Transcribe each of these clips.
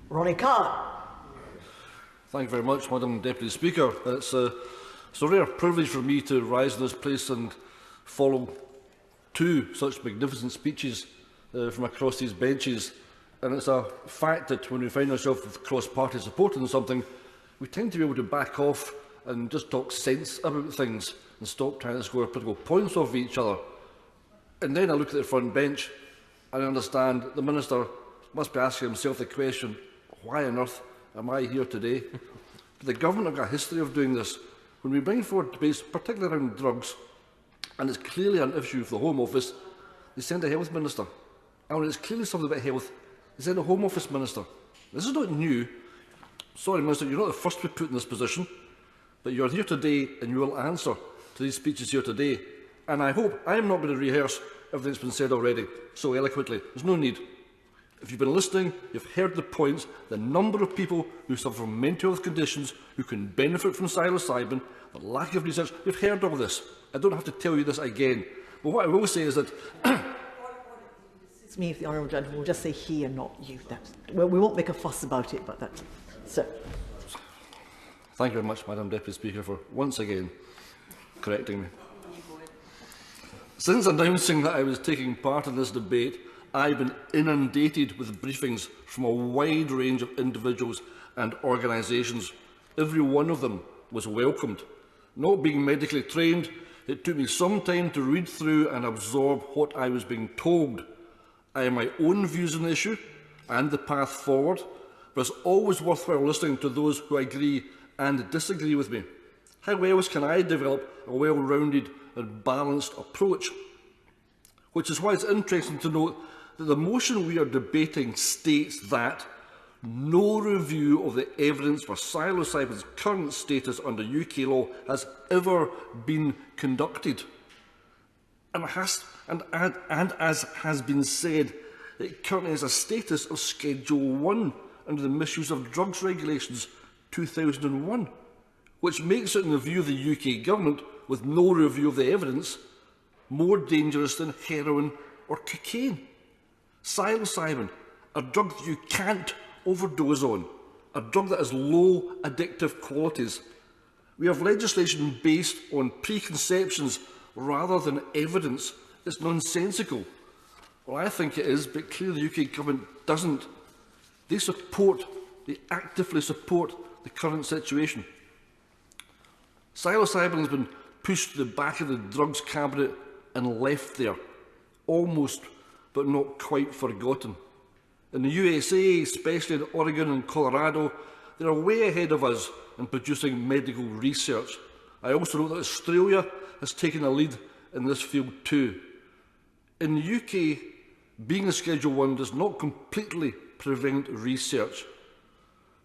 Ronnie Carr. Thank you very much, Madam Deputy Speaker. It's a rare privilege for me to rise in this place and follow two such magnificent speeches from across these benches. And it's a fact that when we find ourselves with cross-party support on something, we tend to be able to back off and just talk sense about things and stop trying to score political points off each other. And then I look at the front bench and I understand the Minister must be asking himself the question, why on earth am I here today? The Government have got a history of doing this. When we bring forward debates, particularly around drugs, and it's clearly an issue for the Home Office, they send a Health Minister. And when it's clearly something about health, they send a Home Office Minister. This is not new. Sorry, Minister, you're not the first to be put in this position, but you're here today and you will answer to these speeches here today. And I hope I'm not going to rehearse everything that's been said already so eloquently. There's no need. If you've been listening, you've heard the points, the number of people who suffer from mental health conditions, who can benefit from psilocybin, the lack of research, you've heard all this. I don't have to tell you this again. But what I will say is that It's me if the Honourable Gentleman will just say he and not you. Well, we won't make a fuss about it, but that's... So. Thank you very much, Madam Deputy Speaker, for once again correcting me. Since announcing that I was taking part in this debate, I've been inundated with briefings from a wide range of individuals and organisations. Every one of them was welcomed. Not being medically trained, it took me some time to read through and absorb what I was being told. I have my own views on the issue and the path forward, but it's always worthwhile listening to those who agree and disagree with me. How else can I develop a well-rounded and balanced approach? Which is why it's interesting to note that the motion we are debating states that no review of the evidence for psilocybin's current status under UK law has ever been conducted. And as has been said, it currently has a status of Schedule 1 under the Misuse of Drugs Regulations 2001, which makes it, in the view of the UK Government, with no review of the evidence, more dangerous than heroin or cocaine. Psilocybin, a drug that you can't overdose on, a drug that has low addictive qualities. We have legislation based on preconceptions rather than evidence. It's nonsensical. Well, I think it is, but clearly the UK Government doesn't. They actively support the current situation. Psilocybin has been pushed to the back of the drugs cabinet and left there, almost but not quite forgotten. In the USA, especially in Oregon and Colorado, they are way ahead of us in producing medical research. I also know that Australia has taken a lead in this field too. In the UK, being a Schedule 1 does not completely prevent research,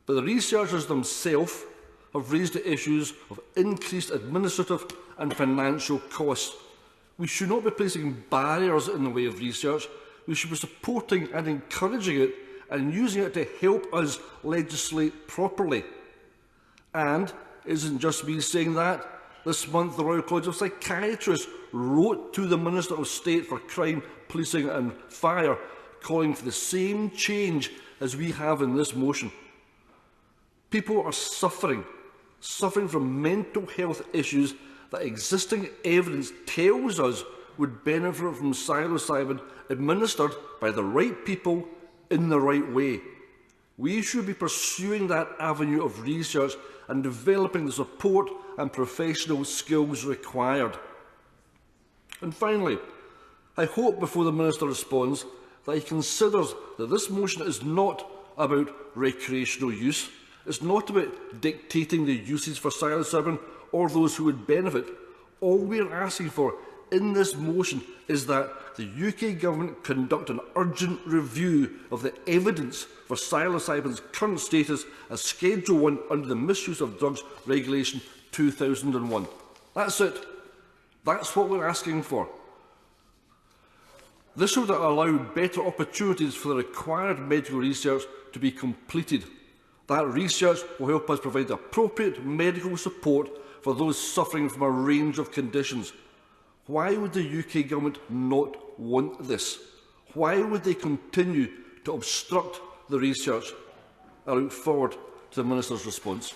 but the researchers themselves have raised the issues of increased administrative and financial costs. We should not be placing barriers in the way of research. We should be supporting and encouraging it and using it to help us legislate properly. And it isn't just me saying that. This month, the Royal College of Psychiatrists wrote to the Minister of State for Crime, Policing and Fire, calling for the same change as we have in this motion. People are suffering from mental health issues that existing evidence tells us would benefit from psilocybin administered by the right people in the right way. We should be pursuing that avenue of research and developing the support and professional skills required. And finally, I hope before the Minister responds that he considers that this motion is not about recreational use. It's not about dictating the uses for psilocybin or those who would benefit. All we are asking for in this motion is that the UK Government conduct an urgent review of the evidence for psilocybin's current status as Schedule 1 under the Misuse of Drugs Regulation 2001. That's it. That's what we're asking for. This would allow better opportunities for the required medical research to be completed. That research will help us provide appropriate medical support for those suffering from a range of conditions. Why would the UK Government not want this? Why would they continue to obstruct the research? I look forward to the Minister's response.